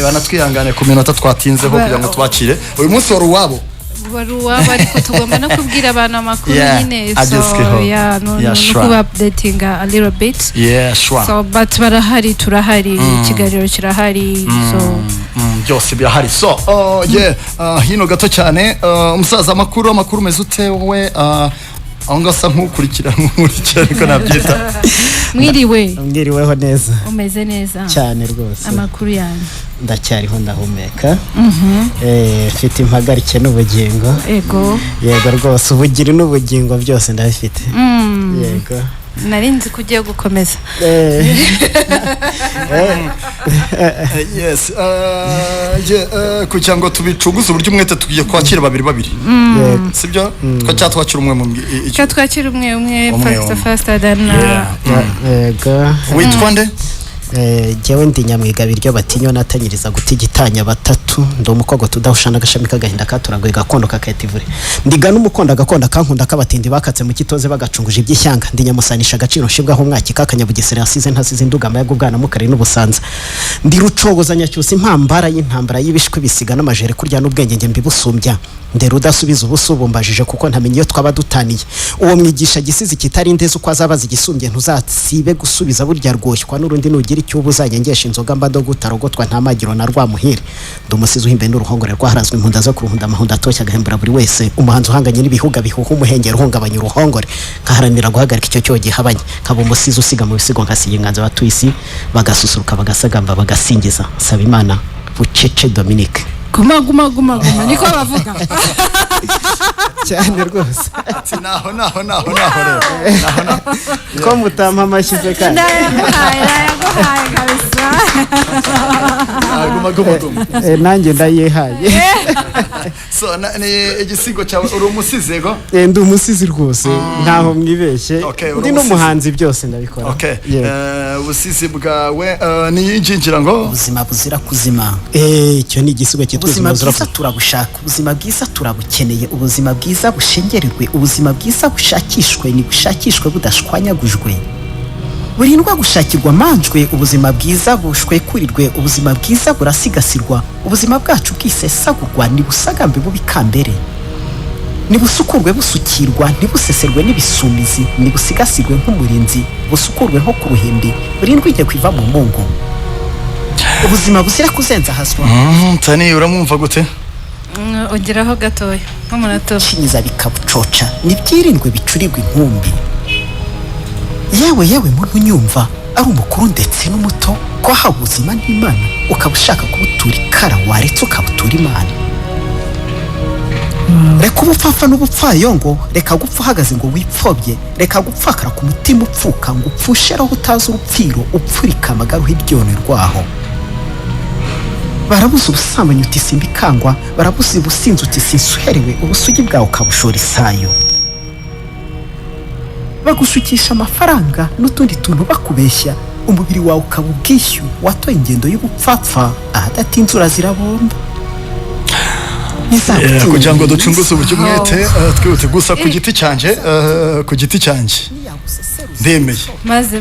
Banatwihangane ku minota twatinzeho kugira ngo twakire uyu munsi wari uwabo ariko tugomba no kubwira abantu amakuru nyine no kuba updating a little bit so but barahari turahari ikiganiro kirahari so byose birahari so hino gato cyane umusaza amakuru meze ute wowe aho ngasa nkukurikira ariko nabyita mwiriweho neza umeze neza cyane rwose amakuru yanyu ndacyariho ndahumeka mfite impagarike n'ubugingo yego rwose ubugiri n'ubugingo byose ndabifite yego narinzi kugiye gukomeza yes kugira ngo tubicuguze uburyo umwete tugiye kwakira babiri sibyo twakira umwe faster than yego witwa nde jewe ndi Nyamwiga biryo batinywa natanyiriza gutigitanya batatu ndo umukogo tudahushana agashami kagahinda katurangwe gakondo kaketivure ndigana umukonda gakonda kankunda kabatindi bakatse mu kitoze bagacunguje iby'ishyanga ndi Nyamusanisha agaciro nshibwaho umwaki kakanyabugesera yasize ntasize indugama yagubwana mukari n'ubusanza ndi rucogozanya cyose impambara y'intambara y'ibishwe bisiga n'amajere kurya n'ubwenge nge mbibusumbya ndero udasubiza ubusubumbajije kuko ntamenye iyo twaba dutaniye uwo mwigisha gisizi kitari ndeze uko azabaza igisumbye ntuzasibe gusubiza burya rwoshywa n'urundi nugira icyo ubuzanyengesha inzoga mbado gutarogotwa nta magiro na rwamuhire ndumusizi uhimbe n'uruhongore rwaharazwe impunda zo kuruhunda amahunda atoshya gahembura buri wese umuhanzi uhanganye n'ibihuga bihuha umuhengero uhungabanya uruhongore kaharanira guhagarika icyo cyo gihabanye kaba umusizi usiga mu bisigo nkasiye inganza batuisi bagasusuruka bagasagamba bagasingiza saba Imana Bucece Dominique guma niko bavuga cyane rwose naho ko mutampa amashyize kandi ndayaguhaye kabisa guma nanjye ndayihaye so igisigo cyawe uri umusizi yego ndi umusizi rwose ntaho mwibeshye ndi n'umuhanzi byose ndabikora ubusizi bwawe ni injingira ngo ubuzima buzira kuzima icyo ni igisigo ubuzima bwiza turabushaka ubuzima bwiza turabukeneye ubuzima bwiza bushengererwe ubuzima bwiza bushakishwe ni bushakishwe budashwanyagujwe burindwa gushakirwa manjwe ubuzima bwiza bushwekurirwe ubuzima bwiza burasigasirwa ubuzima bwacu bwisesagurwa ni busagambe bubikambere ni busukurwe busukirwa ntibuseserwe n'ibisumizi ni busigasirwe nk'umurinzi busukurwe nko ku ruhimbi burindwa ijye kwiva mu mungu ubuzima buzira kuzenza haswa tani uramwumva gute ongeraho gatoya nk'umunota kinyiza bikabucoca nibyirindwe bicurirwa inkumbi yewe muntu unyumva ari umukuru ndetse n'umuto ko hawe ubuzima n'Imana ukaba ushaka kubutura ikara waretse ukabutura Imana reka ubupfapfa n'ubupfayongo reka gupfa uhagaze ngo wipfobye reka gupfakara ku mutima upfuka ngo upfusheraho utazi urupfiro upfurika amagaruho iryone rwaho barabuze ubusambanyi uti simbikangwa barabuze ubusinzi uti sinsuherewe ubusugi bwawe ukabushora isayo bagushukisha amafaranga n'utundi tuntu bakubeshya umubiri wawe ukaba ubwishyu watoye ingendo y'ubupfapfa ahadatinze urazirabomba kugira ngo ducunguze uburyo umwete twihute gusa ku giti cyanjye ndemeye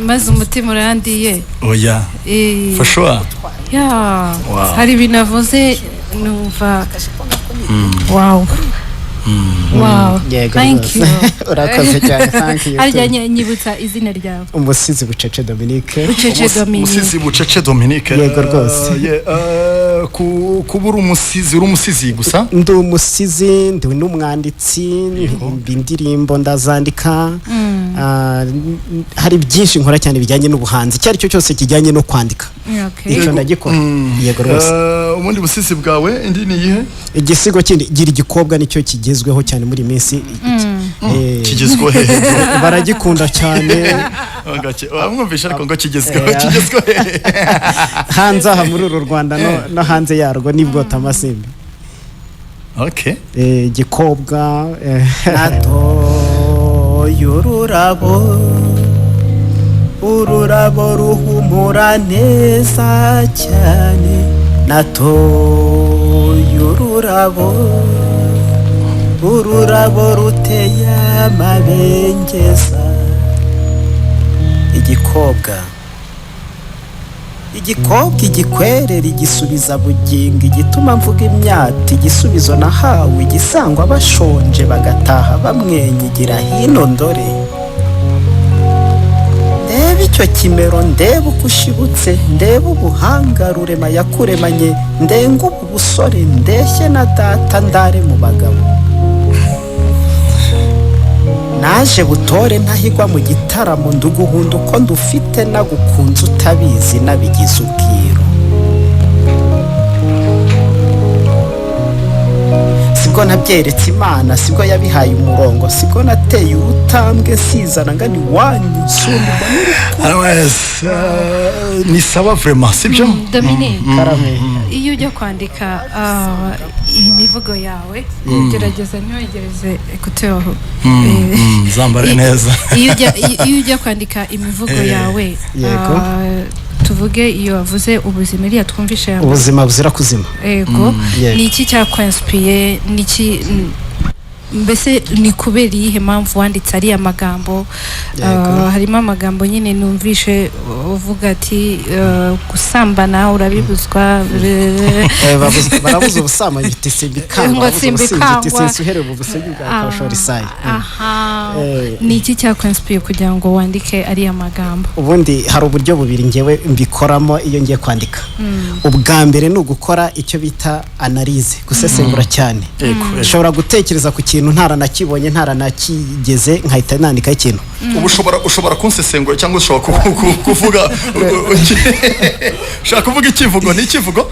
maze umutima urandiye oya for sure hari ibintu avuze numva wow thank you urakoze cyane thank you harya nyibutsa izina ryawe umusizi Bucece Dominique umusizi Bucece Dominique yego rwose kubura umusizi uri umusizi gusa ndi umusizi ndi n'umwanditsi indirimbo ndazandika hari byinshi nkora cyane bijyanye n'ubuhanzi cyari cyo cyose kijyanye no kwandika icyo ndagikora yego rwose ubundi busizi bwawe indi ni iyihe igisigo kindi gira igikobwa nicyo kigezweho cyane muri minsi kigezweho baragikunda cyane mwumvisha ariko ngo kigezweho hanze aha muri uru Rwanda no hanze yarwo nibwo tamasimbi igikobwa ururabo ruhumura neza cyane natoye ururabo ruteye amabengeza igikobwa igikobwa igikwerera igisubiza bugingo igituma mvuga imyati igisubizo nahawe igisangwa bashonje bagataha bamwenyigira hino ndore ndebe icyo kimero ndebe uko ushibutse ndebe ubuhanga rurema yakuremanye ndenga ubu busore ndeshye na data ndare mu bagabo naje butore ntahigwa mu gitaramo nduguhunda uko ndufite nagukunze utabizi nabigize ubwiru sibwo nabyeretse imana sibwo yabihaye umurongo sibwo nateye urutambwe sizana ngani wanyu nsumba ni sawa vraiment sibyo Dominique iyo ujya kwandika imivugo yawe gerageza ntiwegereze ekuteri zambare neza iyo ujya kwandika imivugo yawe tuvuge iyo wavuze ubuzima iriya twumvishe ubuzima buzira kuzima yego ni iki cyakwensipiye ni iki mbese ni kubera iyihe mpamvu wanditse ariya magambo harimo amagambo nyine numvishe uvuga ati gusambana urabibuzwa barabuze ubusambanyi bita simbikangwa uhereye mu busenyi bwa kashori sayi ni iki cyakwensipiye kugira ngo wandike ariya magambo ubundi hari uburyo bubiri ngewe mbikoramo iyo ngiye kwandika ubwa mbere ni ugukora icyo bita analize gusesengura cyane ushobora gutekereza ku kintu ntaranakibonye ntaranakigeze nkahita nandikaho ikintu ushobora kunsesengura cyangwa ushobora kuvuga ushaka kuvuga ikivugo ni ikivugo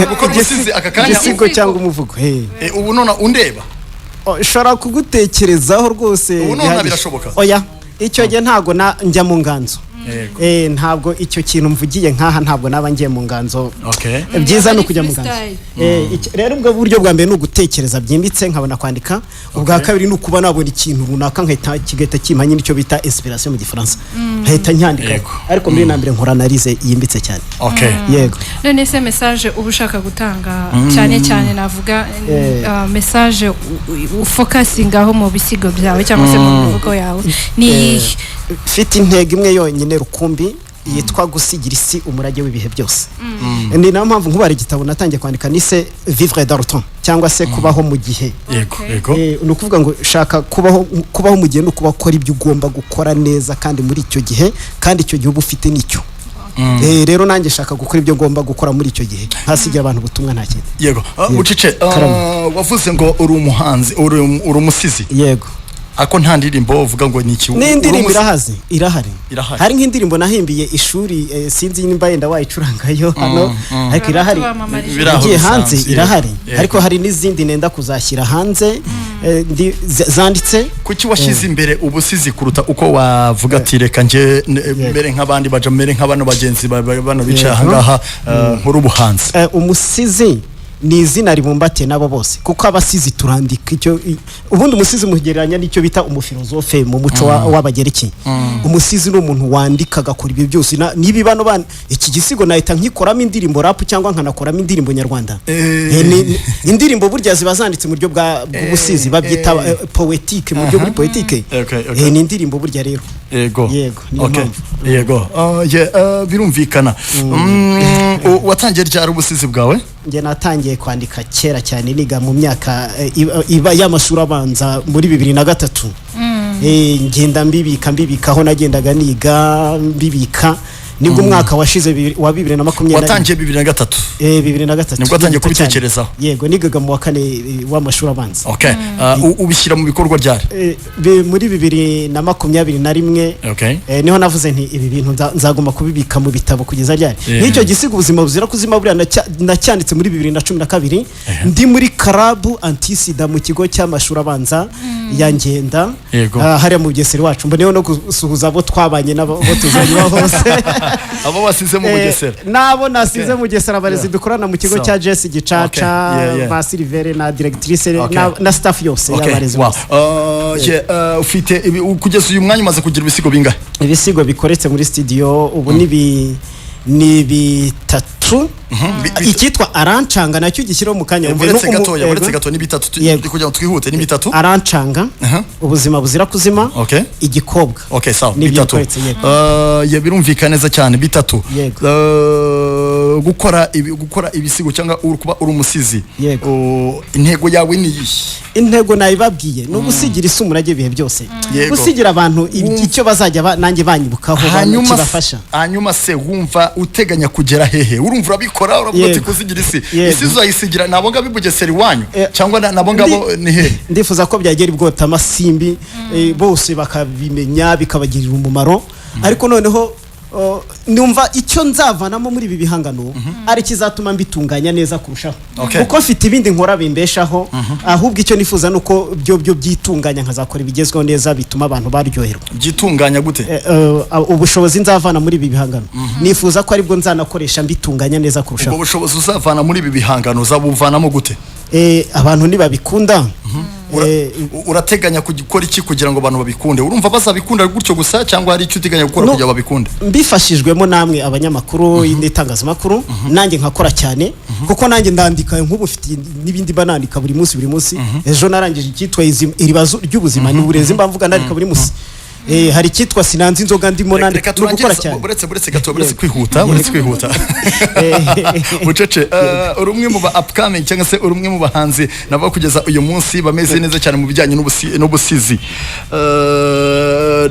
gukora umusizi aka kanya igisigo cyangwa umuvugo ubu none undeba ushobora kugutekerezaho rwose ubu none birashoboka oya icyo gihe ntago njya mu nganzo ntabwo icyo kintu mvugiye nkaha ntabwo naba ngiye mu nganzo byiza no kujya mu nganzo rero ubwo buryo bwa mbere ni ugutekereza byimbitse nkabona kwandika ubwa kabiri ni ukuba nabona ikintu runaka kigahita kimpa nyine icyo bita inspiration mu gifaransa nkahita nyandika ariko muri nambere nkora analize yimbitse cyane yego none se message uba ushaka gutanga cyane cyane navuga message ufocusingaho mu bisigo byawe cyangwa se mu mivugo yawe ni mfite intego imwe yonyine rukumbi yitwa gusigira isi umurage w'ibihe byose ni nayo mpamvu nkubara igitabo natangiye kwandika nise vivre dans le temps cyangwa se kubaho mu gihe ni ukuvuga ngo shaka kubaho mu gihe no kuba ukora ibyo ugomba gukora neza kandi muri icyo gihe kandi icyo gihe uba ufite n'icyo rero nanjye shaka gukora ibyo ngomba gukora muri icyo gihe ntasigira abantu ubutumwa nta kintu yego bucice wavuze ngo uri umuhanzi uri umusizi yego ako nta ndirimbo uvuga ngo ni iki n'indirimbo irahari hari nk'indirimbo nahimbiye ishuri sinzi nimba yenda wayicurangayo hano ariko irahari igiye hanze irahari ariko hari n'izindi nenda kuzashyira hanze zanditse kuki washyize imbere ubusizi kuruta uko wavuga ati reka nje mbere nk'abandi baje mbere nk'abano bagenzi bano bicaye aha ngaha nkuru ubuhanzi umusizi ni izina ribumbate nabo bose kuko abasizi turandika icyo ubundi umusizi mugereranya n'icyo bita umufilozofe mu muco w'abagereki umusizi ni umuntu wandika agakora ibyo byose nibi bano bana iki gisigo nahita nkikoramo indirimbo rap cyangwa nkanakoramo indirimbo nyarwanda indirimbo burya ziba zanditse mu buryo bw'ubusizi babyita poetique mu buryo buri poetique ni indirimbo burya rero yego birumvikana watangiye ryari ubusizi bwawe nge natangiye kwandika kera cyane niga mu myaka iba y'amashuri abanza muri 2003 ngenda mbibikaho nagendaga niga mbibika nibwo umwaka washize wa 2020 watangiye 2003 2003 nibwo watangiye kubitekerezaho yego nigaga mu wa kane w'amashuri abanza ubishyira mu bikorwa ryari muri 2021 niho navuze nti ibi bintu nzagomba kubibika mu bitabo kugeza ryari n'icyo gisiga ubuzima buzira kuzima buriya nacyanditse muri 2012 ndi muri karabu antisida mu kigo cy'amashuri abanza ya Ngenda hariya mu Bugesera wacu mboneyeho no gusuhuza abo twabanye nabo tuzanye hose abo wasize mu Bugesera nabo nasize mu Bugesera abarezi dukorana mu kigo cya Jesse Gicaca ba Silvere na directrice na staff yose y'abarezi ufite kugeza uyu mwanya umaze kugira ibisigo bingahe ibisigo bikoretse muri studio ubu ni bitatu ikitwa arancanga nacyo gishyiraho mu kanya uretse gato ni bitatu kugira ngo twihute ni bitatu arancanga ubuzima buzira kuzima igikobwa sawa bitatu birumvikana neza cyane bitatu gukora ibisigo cyangwa kuba uri umusizi intego yawe ni iyi intego nayibabwiye no gusigira isi umurage bihe byose gusigira abantu icyo bazajya nanjye banyibukaho kibafasha hanyuma se wumva uteganya kugera hehe urumva urabikora uravuga ati kusigira isi uzayisigira nabo ngabo Bugesera iwanyu cyangwa nabo ngabo ni he ndifuza ko byagera ibwota amasimbi bose bakabimenya bikabagirira umumaro ariko noneho numva icyo nzavanamo muri ibi bihangano ari kizatuma mbitunganya neza kurushaho kuko mfite ibindi nkora bimbeshaho ahubwo icyo nifuza nuko byo byitunganya nkazakora ibigezweho neza bituma abantu baryoherwa byitunganya gute ubushobozi nzavana muri ibi bihangano nifuza ko aribwo nzanakoresha mbitunganya neza kurushaho ubwo bushobozi uzavana muri ibi bihangano uzabuvanamo gute abantu nibabikunda urateganya gukora iki kugira ngo abantu babikunde urumva bazabikunda gutyo gusa cyangwa hari icyo uteganya gukora kugira babikunde mbifashijwemo namwe abanyamakuru n'itangazamakuru nanjye nkakora cyane kuko nanjye ndandika nk'ubufite n'ibindi banandika buri munsi ejo narangije icyitwa iribazo ry'ubuzima n'uburezi mbavuga ndandika buri munsi hari kitwa sinanzi inzoga ndimo nandika no gukora cyane buretse kwihuta bucece urumwe mu ba upcoming cyangwa se urumwe mu bahanzi nabo kugeza uyu munsi bameze neza cyane mu bijyanye n'ubusizi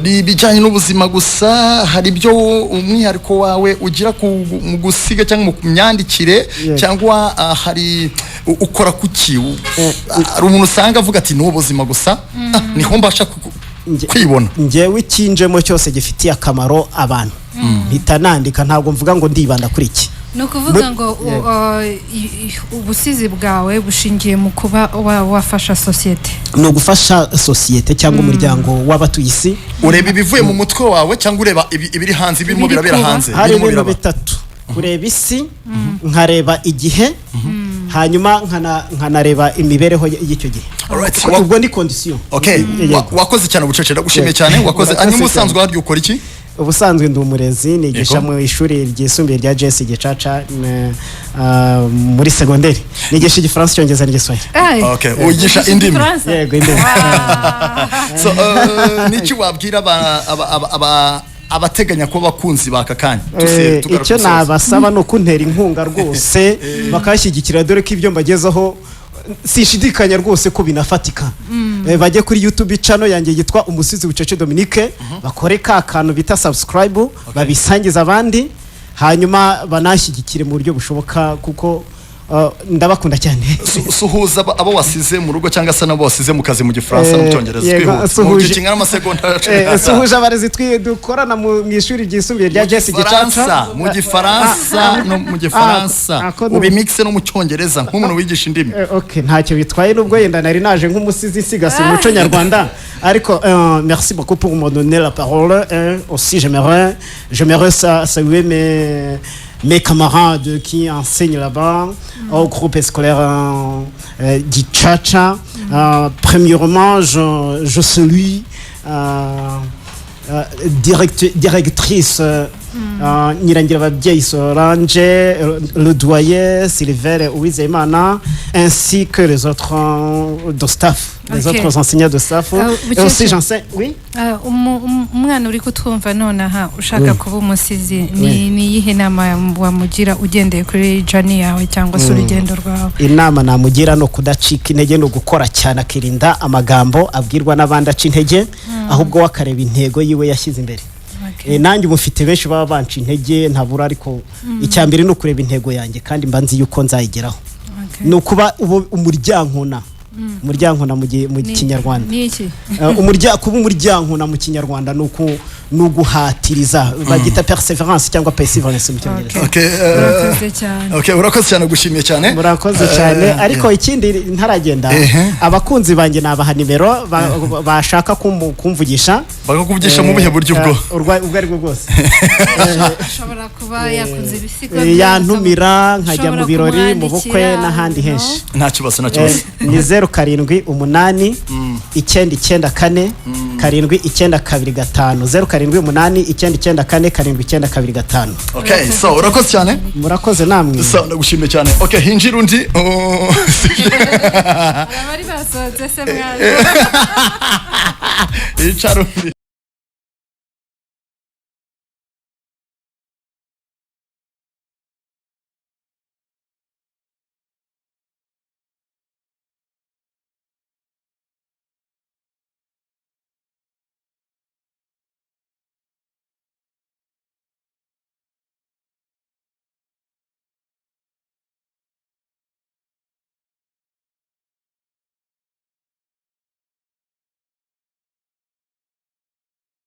ni bijyanye n'ubuzima gusa hari byo umwihariko wawe ugira mu gusiga cyangwa mu myandikire cyangwa hari ukora kuki ari umuntu usanga avuga ati n'ubuzima gusa niho mbasha kwibona njyewe ikinjemo cyose gifitiye akamaro abantu mpita nandika ntabwo mvuga ngo ndibanda kuri iki ni ukuvuga ngo ubusizi bwawe bushingiye mu kuba wafasha sosiyete ni ugufasha sosiyete cyangwa umuryango w'abatuye isi ureba ibivuye mu mutwe wawe cyangwa ureba ibiri hanze birimo birabera hanze hari ibintu bitatu kureba isi nkareba igihe hanyuma nkanareba imibereho y'icyo gihe ubwo ni condition wakoze cyane ubucece ndagushimiye cyane wakoze hanyuma usanzwe waryo ukora iki ubusanzwe ndi umurezi nigisha mu ishuri ryisumbuye rya JS Gicaca muri segonderi nigisha igifaransa cyongereza n'igiswahili uyigisha indimi yego indimi so niki wabwira abateganya ko bakunzi bakakanya icyo nabasaba no kuntera inkunga rwose bakashyigikira dore ko ibyo mbagezaho sishidikanya rwose ko binafatika bajye kuri YouTube channel yanjye yitwa Umusizi Bucece Dominique bakore ka kantu bita subscribe babisangiza abandi hanyuma banashyigikire mu buryo bushoboka kuko ndabakunda cyane suhuza abo wasize mu rugo cyangwa se nabo wasize mu kazi mu gifaransa no mu cyongereza mu kingana amasegonda suhuje abarezi dukorana mu ishuri ryisumbuye rya JS Gicaca mu gifaransa no mu gifaransa ubimixe no mu cyongereza nk'umuntu wigisha indimi ntacyo bitwaye nubwo yenda nari naje nk'umusizi sigase mu muco nyarwanda ariko merci beaucoup pour me donner la parole aussi j'aimerais saluer mes camarades qui enseignent là-bas au groupe scolaire Gicaca. Premièrement, je salue directrice Nirangira Babyeyi Solange, le doyen Sylvain Uwizeyimana, ainsi que les autres de staff, les autres enseignants de staff. Et aussi j'enseigne, oui. Umwana uri kutwumva nonaha ushaka kuba umusizi ni yihe nama wamugira ugendeye kuri journey yawe cyangwa se urugendo rwawe? Inama namugira no kudacika intege no gukora cyane akirinda amagambo abwirwa n'abandi aca intege ahubwo wakareba intego yiwe yashyize imbere. Nanjye umufite benshi baba banca intege ntabura ariko icyambere no kureba intego yanjye kandi mba nzi yuko nzayigeraho. No kuba umuryankona mu kinyarwanda kuba umuryankona mu kinyarwanda no guhatiriza bagita perseverance cyangwa perseverance mu cyongereza. Urakoze cyane gushimiye cyane murakoze cyane ariko ikindi ntaragenda abakunzi banjye nabaha nimero bashaka kumvugisha bakakuvugisha mu buhe buryo ubwo ari bwo bwose ashobora kuba yakunze ibisigo yantumira nkajya mu birori mu bukwe n'ahandi henshi nta kibazo ni 0788 994 792 5 0788 okay so urakoze cyane murakoze namwe so ndagushimiye cyane okay hinjira undi abari basoze se mwana icara undi